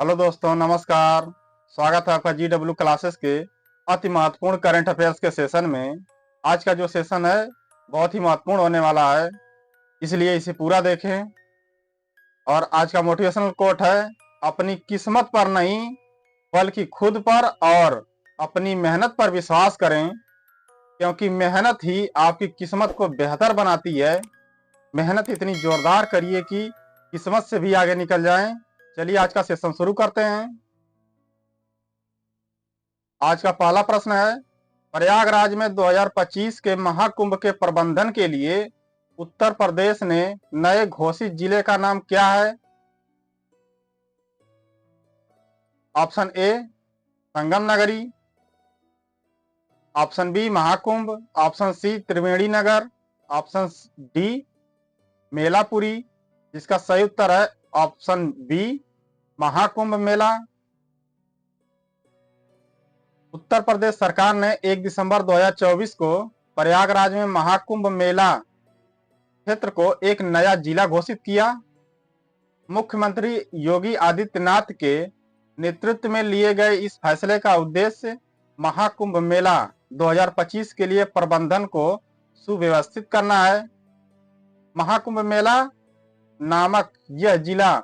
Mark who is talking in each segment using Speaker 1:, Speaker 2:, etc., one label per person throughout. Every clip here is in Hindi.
Speaker 1: हेलो दोस्तों, नमस्कार। स्वागत है आपका GW क्लासेस के अति महत्वपूर्ण करंट अफेयर्स के सेशन में। आज का जो सेशन है बहुत ही महत्वपूर्ण होने वाला है, इसलिए इसे पूरा देखें। और आज का मोटिवेशनल कोट है, अपनी किस्मत पर नहीं बल्कि खुद पर और अपनी मेहनत पर विश्वास करें, क्योंकि मेहनत ही आपकी किस्मत को बेहतर बनाती है। मेहनत इतनी जोरदार करिए कि किस्मत से भी आगे निकल जाएं। चलिए आज का सेशन शुरू करते हैं। आज का पहला प्रश्न है, प्रयागराज में 2025 के महाकुंभ के प्रबंधन के लिए उत्तर प्रदेश ने नए घोषित जिले का नाम क्या है? Option A Sangam Nagari, option B Mahakumbh, option C Triveni Nagar, option D Melapuri. जिसका सही उत्तर है ऑप्शन बी महाकुंभ मेला। उत्तर प्रदेश सरकार ने 1 दिसंबर 2024 को प्रयागराज में महाकुंभ मेला क्षेत्र को एक नया जिला घोषित किया। मुख्यमंत्री योगी आदित्यनाथ के नेतृत्व में लिए गए इस फैसले का उद्देश्य महाकुंभ मेला 2025 के लिए प्रबंधन को सुव्यवस्थित करना है। महाकुंभ मेला नामक यह जिला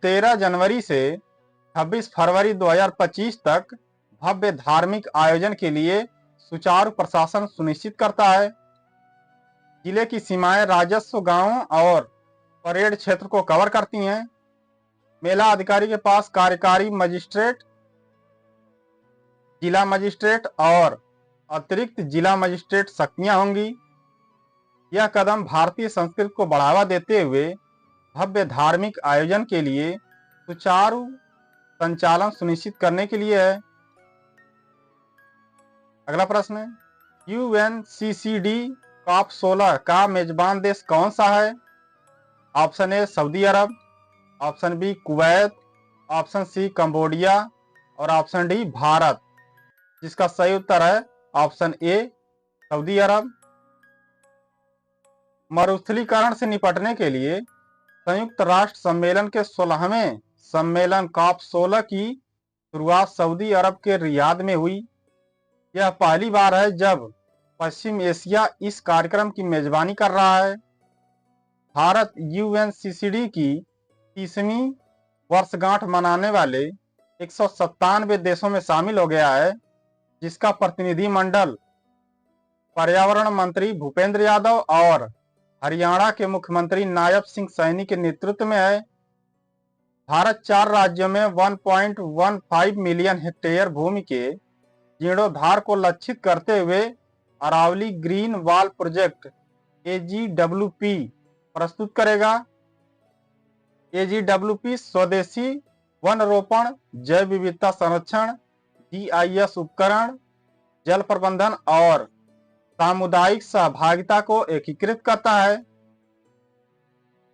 Speaker 1: 13 जनवरी से 26 फरवरी 2025 तक भव्य धार्मिक आयोजन के लिए सुचारू प्रशासन सुनिश्चित करता है। जिले की सीमाएं राजस्व गांवों और परेड क्षेत्र को कवर करती हैं। मेला अधिकारी के पास कार्यकारी मजिस्ट्रेट, जिला मजिस्ट्रेट और अतिरिक्त जिला मजिस्ट्रेट शक्तियां होंगी। यह कदम भारतीय संस्कृति को बढ़ावा देते हुए भव्य धार्मिक आयोजन के लिए सुचारू संचालन सुनिश्चित करने के लिए है। अगला प्रश्न है, UNCCD COP16 का मेजबान देश कौन सा है? Option A Saudi Arab, option B Kuwait, option C Cambodia और ऑप्शन डी भारत। जिसका सही उत्तर है ऑप्शन ए सऊदी अरब। मरुस्थलीकरण से निपटने के लिए संयुक्त राष्ट्र सम्मेलन के 16वें सम्मेलन COP16 की शुरुआत सऊदी अरब के रियाद में हुई। यह पहली बार है जब पश्चिम एशिया इस कार्यक्रम की मेजबानी कर रहा है। भारत UNCCD की 30वीं वर्षगांठ मनाने वाले 197 देशों में शामिल हो गया है, जिसका प्रतिनिधिमंडल पर्यावरण मंत्री भूपेंद्र यादव और हरियाणा के मुख्यमंत्री नायब सिंह सैनी के नेतृत्व में है। भारत 4 राज्यों में 1.15 मिलियन हेक्टेयर भूमि के जीर्णोद्धार को लक्षित करते हुए Aravalli green wall project AGWP प्रस्तुत करेगा। AGWP स्वदेशी वन रोपण, जैव विविधता संरक्षण, GIS उपकरण, जल प्रबंधन और सामुदायिक सहभागिता को एकीकृत करता है।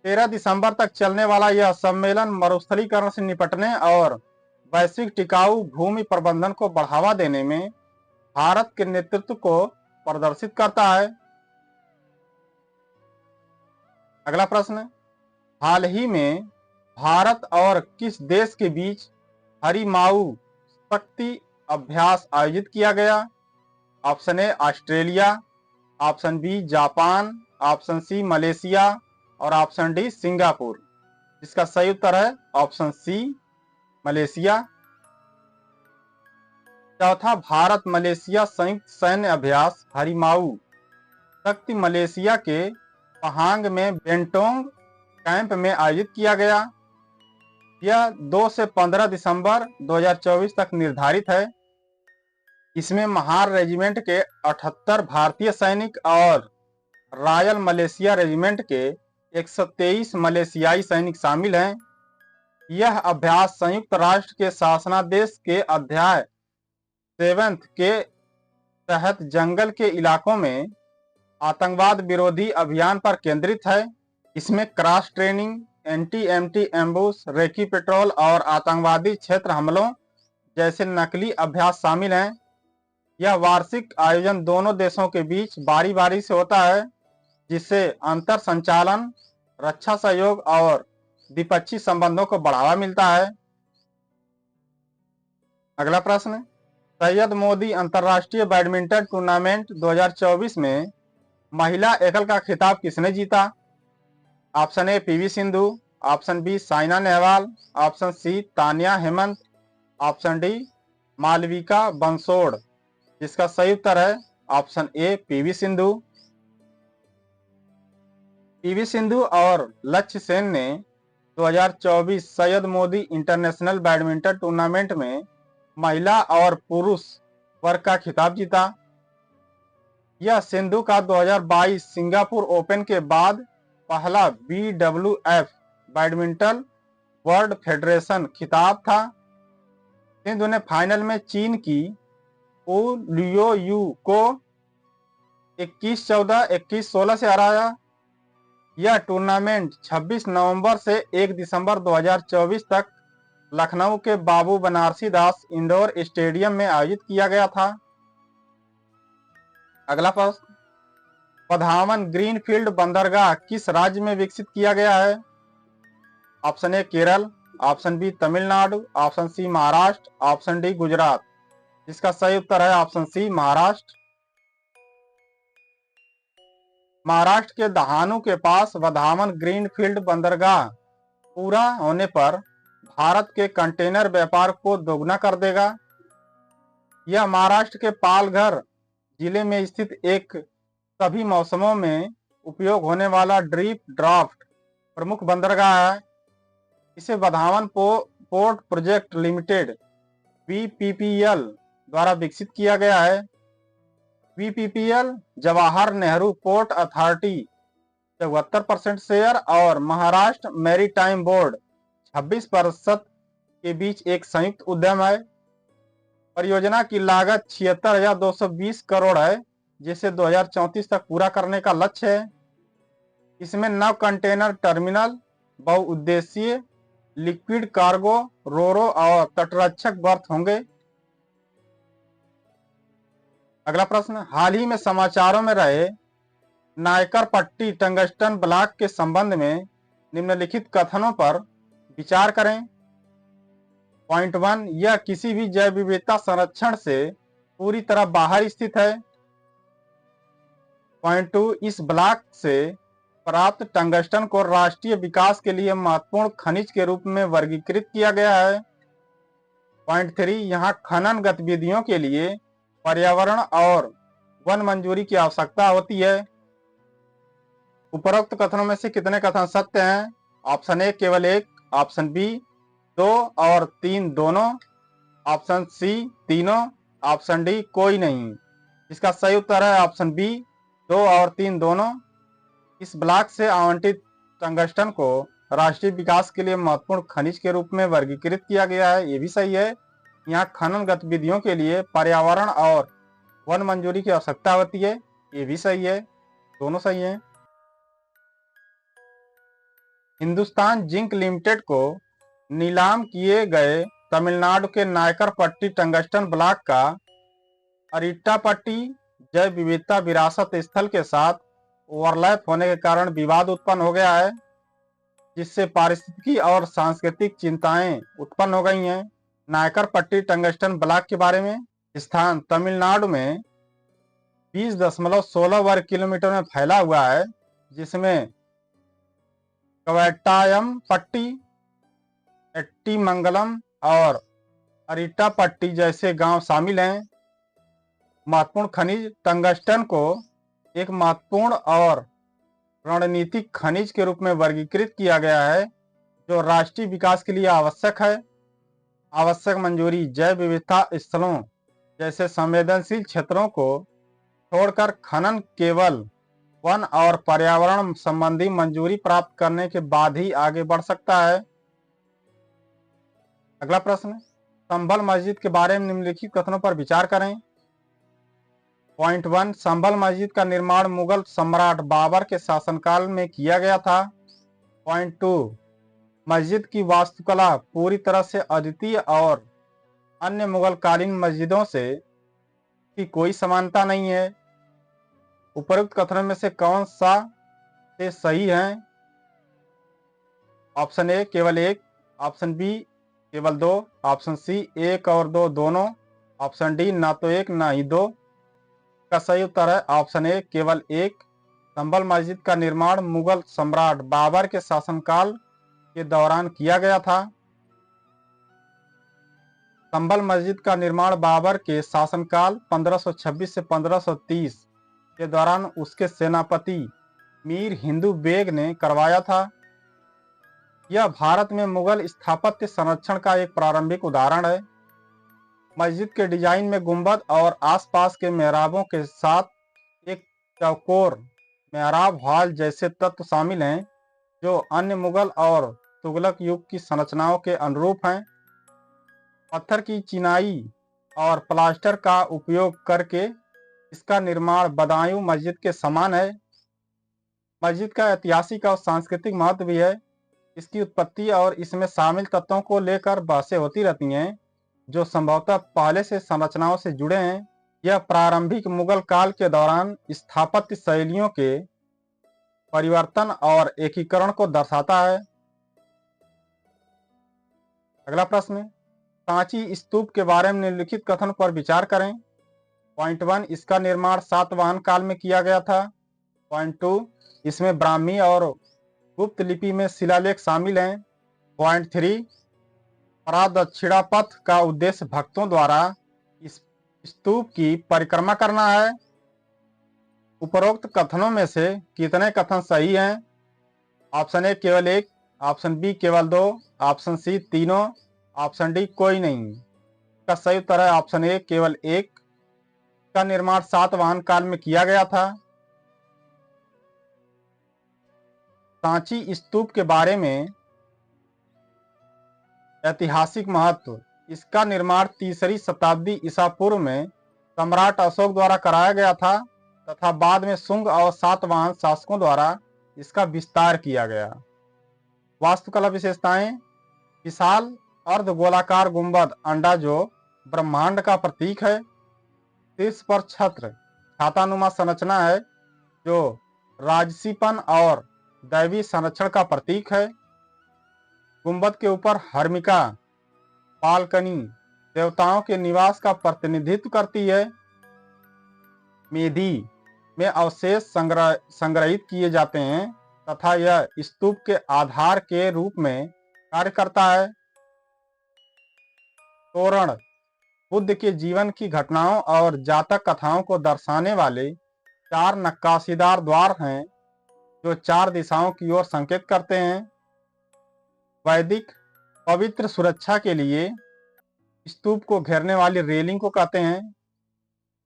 Speaker 1: 13 दिसंबर तक चलने वाला यह सम्मेलन मरुस्थलीकरण से निपटने और वैश्विक टिकाऊ भूमि प्रबंधन को बढ़ावा देने में भारत के नेतृत्व को प्रदर्शित करता है। अगला प्रश्न, हाल ही में भारत और किस देश के बीच हरिमाऊ शक्ति अभ्यास आयोजित किया गया? Option A Australia, option B Japan, option C Malaysia और ऑप्शन डी सिंगापुर। इसका सही उत्तर है ऑप्शन सी मलेशिया। चौथा भारत मलेशिया संयुक्त सैन्य अभ्यास हरिमाऊ शक्ति मलेशिया के पहांग में बेंटोंग कैंप में आयोजित किया गया। यह 2 से 15 दिसंबर 2024 तक निर्धारित है। इसमें महार रेजिमेंट के 78 भारतीय सैनिक और रॉयल मलेशिया रेजिमेंट के 123 मलेशियाई सैनिक शामिल हैं। यह अभ्यास संयुक्त राष्ट्र के शासनादेश के अध्याय 7 के तहत जंगल के इलाकों में आतंकवाद विरोधी अभियान पर केंद्रित है। इसमें cross training, anti ambush, recce patrol और आतंकवादी क्षेत्र हमलों जैसे नकली अभ्यास शामिल हैं। यह वार्षिक आयोजन दोनों देशों के बीच बारी बारी से होता है, जिससे अंतर संचालन, रक्षा सहयोग और द्विपक्षीय संबंधों को बढ़ावा मिलता है। अगला प्रश्न, सैयद मोदी अंतर्राष्ट्रीय बैडमिंटन टूर्नामेंट 2024 में महिला एकल का खिताब किसने जीता? Option A PV Sindhu, option B Saina Nehwal, option C Tanya Hemant, option D Malvika Bansod. जिसका सही उत्तर है ऑप्शन ए पीवी सिंधु। पीवी सिंधु और लक्ष्य सेन ने 2024 Syed Modi international badminton tournament में महिला और पुरुष वर्ग का खिताब जीता। यह सिंधु का 2022 सिंगापुर ओपन के बाद पहला BWF बैडमिंटन वर्ल्ड फेडरेशन खिताब था। सिंधु ने फाइनल में चीन की ओ लियो यू को 21-14, 21-16 से हराया। यह टूर्नामेंट 26 नवंबर से 1 दिसंबर 2024 तक लखनऊ के बाबू बनारसी दास इंडोर स्टेडियम में आयोजित किया गया था। अगला प्रश्न, पधामन ग्रीनफील्ड बंदरगाह किस राज्य में विकसित किया गया है? Option A Kerala, option B Tamil Nadu, option C Maharashtra, option D Gujarat. जिसका सही उत्तर है ऑप्शन सी महाराष्ट्र। महाराष्ट्र के दहानू के पास वधामन ग्रीनफील्ड बंदरगाह पूरा होने पर भारत के कंटेनर व्यापार को दोगुना कर देगा। यह महाराष्ट्र के पालघर जिले में स्थित एक सभी मौसमों में उपयोग होने वाला ड्रीप ड्राफ्ट प्रमुख बंदरगाह है। इसे Wadhawan port project limited BPPL द्वारा विकसित किया गया है। BPPL Jawahar Nehru port authority 74% share और महाराष्ट्र मैरीटाइम बोर्ड 26% के बीच एक संयुक्त उद्यम है। परियोजना की लागत 76,220 करोड़ है, जिसे 2034 तक पूरा करने का लक्ष्य है। इसमें 9 कंटेनर टर्मिनल, बहुउद्देशीय लिक्विड कार्गो, रोरो और तटरक्षक बर्थ होंगे। अगला प्रश्न, हाल ही में समाचारों में रहे नायकर पट्टी टंगस्टन ब्लॉक के संबंध में निम्नलिखित कथनों पर विचार करें। पॉइंट 1, यह किसी भी जैव विविधता संरक्षण से पूरी तरह बाहर स्थित है। पॉइंट 2, इस ब्लॉक से प्राप्त टंगस्टन को राष्ट्रीय विकास के लिए महत्वपूर्ण खनिज के रूप में वर्गीकृत किया गया है। पॉइंट 3, यहाँ खनन गतिविधियों के लिए पर्यावरण और वन मंजूरी की आवश्यकता होती है। उपरोक्त कथनों में से कितने कथन सत्य हैं? ऑप्शन ए केवल एक, ऑप्शन बी 2 और 3 दोनों, ऑप्शन सी तीनों, ऑप्शन डी कोई नहीं। इसका सही उत्तर है ऑप्शन बी 2 और 3 दोनों। इस ब्लॉक से आवंटित टंगस्टन को राष्ट्रीय विकास के लिए महत्वपूर्ण खनिज के रूप में वर्गीकृत किया गया है, ये भी सही है। यहाँ खनन गतिविधियों के लिए पर्यावरण और वन मंजूरी की आवश्यकता होती है, ये भी सही है, दोनों सही हैं। हिंदुस्तान जिंक लिमिटेड को नीलाम किए गए तमिलनाडु के नायकर पट्टी टंगस्टन ब्लॉक का अरिट्टापट्टी जैव विविधता विरासत स्थल के साथ ओवरलैप होने के कारण विवाद उत्पन्न हो गया है, जिससे पारिस्थितिकी और सांस्कृतिक चिंताएं उत्पन्न हो गई हैं। नायकर पट्टी टंगस्टन ब्लॉक के बारे में, स्थान तमिलनाडु में 20.16 वर्ग किलोमीटर में फैला हुआ है, जिसमें कवैट्टायम पट्टी, एट्टीमंगलम और अरिट्टापट्टी जैसे गांव शामिल हैं। महत्वपूर्ण खनिज टंगस्टन को एक महत्वपूर्ण और रणनीतिक खनिज के रूप में वर्गीकृत किया गया है, जो राष्ट्रीय विकास के लिए आवश्यक है। आवश्यक मंजूरी जैव विविधता स्थलों जैसे संवेदनशील क्षेत्रों को छोड़कर खनन केवल वन और पर्यावरण संबंधी मंजूरी प्राप्त करने के बाद ही आगे बढ़ सकता है। अगला प्रश्न, संभल मस्जिद के बारे में निम्नलिखित कथनों पर विचार करें। पॉइंट 1, संभल मस्जिद का निर्माण मुगल सम्राट बाबर के शासनकाल में किया गया था। पॉइंट 2, मस्जिद की वास्तुकला पूरी तरह से अद्वितीय और अन्य मुगल कालीन मस्जिदों से की कोई समानता नहीं है। उपरोक्त कथनों में से कौन सा से सही है? ऑप्शन ए केवल एक, ऑप्शन बी केवल 2, ऑप्शन सी 1 और 2 दोनों, ऑप्शन डी ना तो 1 ना ही 2। का सही उत्तर है ऑप्शन ए केवल 1। संभल मस्जिद का निर्माण मुगल सम्राट बाबर के शासनकाल के दौरान किया गया था। संभल मस्जिद का निर्माण बाबर के शासनकाल 1526 से 1530 के दौरान उसके सेनापति मीर हिंदू बेग ने करवाया था। यह भारत में मुगल स्थापत्य संरक्षण का एक प्रारंभिक उदाहरण है। मस्जिद के डिजाइन में गुंबद और आसपास के मेहराबों के साथ एक चौकोर मेहराब हॉल जैसे तत्व शामिल हैं, जो अन्य मुगल और तुगलक युग की संरचनाओं के अनुरूप हैं। पत्थर की चिनाई और प्लास्टर का उपयोग करके इसका निर्माण बदायूं मस्जिद के समान है। मस्जिद का ऐतिहासिक और सांस्कृतिक महत्व भी है। इसकी उत्पत्ति और इसमें शामिल तत्वों को लेकर बहसें होती रहती हैं, जो संभवतः पहले से संरचनाओं से जुड़े हैं। यह प्रारंभिक मुगल काल के दौरान स्थापत्य शैलियों के परिवर्तन और एकीकरण को दर्शाता है। अगला प्रश्न, सांची स्तूप के बारे में निम्नलिखित कथन पर विचार करें। पॉइंट 1, इसका निर्माण सातवाहन काल में किया गया था। पॉइंट 2, इसमें ब्राह्मी और गुप्त लिपि में शिलालेख शामिल हैं। पॉइंट 3, प्रदक्षिणापथ का उद्देश्य भक्तों द्वारा इस स्तूप की परिक्रमा करना है। उपरोक्त कथनों में से कितने कथन सही हैं? ऑप्शन ए केवल 1, ऑप्शन बी केवल 2, ऑप्शन सी तीनों, ऑप्शन डी कोई नहीं। इसका सही उत्तर है ऑप्शन ए केवल 1। का निर्माण सातवाहन काल में किया गया था। सांची स्तूप के बारे में ऐतिहासिक महत्व। इसका निर्माण 3री शताब्दी ईसा पूर्व में सम्राट अशोक द्वारा कराया गया था तथा बाद में शुंग और सातवाहन शासकों द्वारा इसका विस्तार किया गया। वास्तुकला विशेषताएं, विशाल अर्धगोलाकार गुंबद अंडा जो ब्रह्मांड का प्रतीक है। शीर्ष पर छत्र छातानुमा संरचना है, जो राजसीपन और दैवी संरक्षण का प्रतीक है। गुंबद के ऊपर हर्मिका बालकनी देवताओं के निवास का प्रतिनिधित्व करती है। मेधी में अवशेष संग्रहित किए जाते हैं तथा यह स्तूप के आधार के रूप में कार्य करता है। तोरण बुद्ध के जीवन की घटनाओं और जातक कथाओं को दर्शाने वाले 4 नक्काशीदार द्वार हैं, जो 4 दिशाओं की ओर संकेत करते हैं। वैदिक पवित्र सुरक्षा के लिए स्तूप को घेरने वाली रेलिंग को कहते हैं।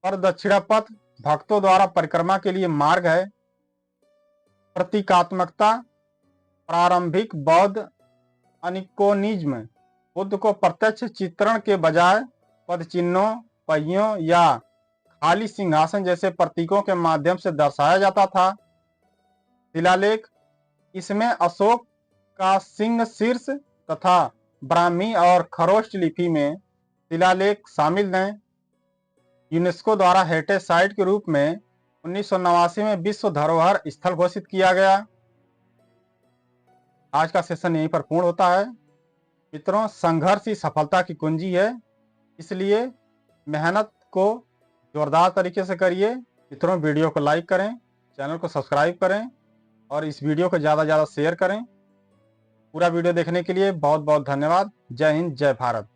Speaker 1: प्रदक्षिणापथ भक्तों द्वारा परिक्रमा के लिए मार्ग है। प्रतीकात्मकता, प्रारंभिक बौद्ध अनिकोनिज्म बुद्ध को प्रत्यक्ष चित्रण के बजाय पदचिन्हों, पहियों या खाली सिंहासन जैसे प्रतीकों के माध्यम से दर्शाया जाता था। शिलालेख, इसमें अशोक का सिंह शीर्ष तथा ब्राह्मी और खरोष्ट लिपि में शिलालेख शामिल हैं। यूनेस्को द्वारा हेरिटेज साइट के रूप में 1989 में विश्व धरोहर स्थल घोषित किया गया। आज का सेशन यहीं पर पूर्ण होता है। मित्रों, संघर्ष ही सफलता की कुंजी है, इसलिए मेहनत को जोरदार तरीके से करिए। मित्रों, वीडियो को लाइक करें, चैनल को सब्सक्राइब करें और इस वीडियो को ज़्यादा से ज़्यादा शेयर करें। पूरा वीडियो देखने के लिए बहुत बहुत धन्यवाद। जय हिंद, जय भारत।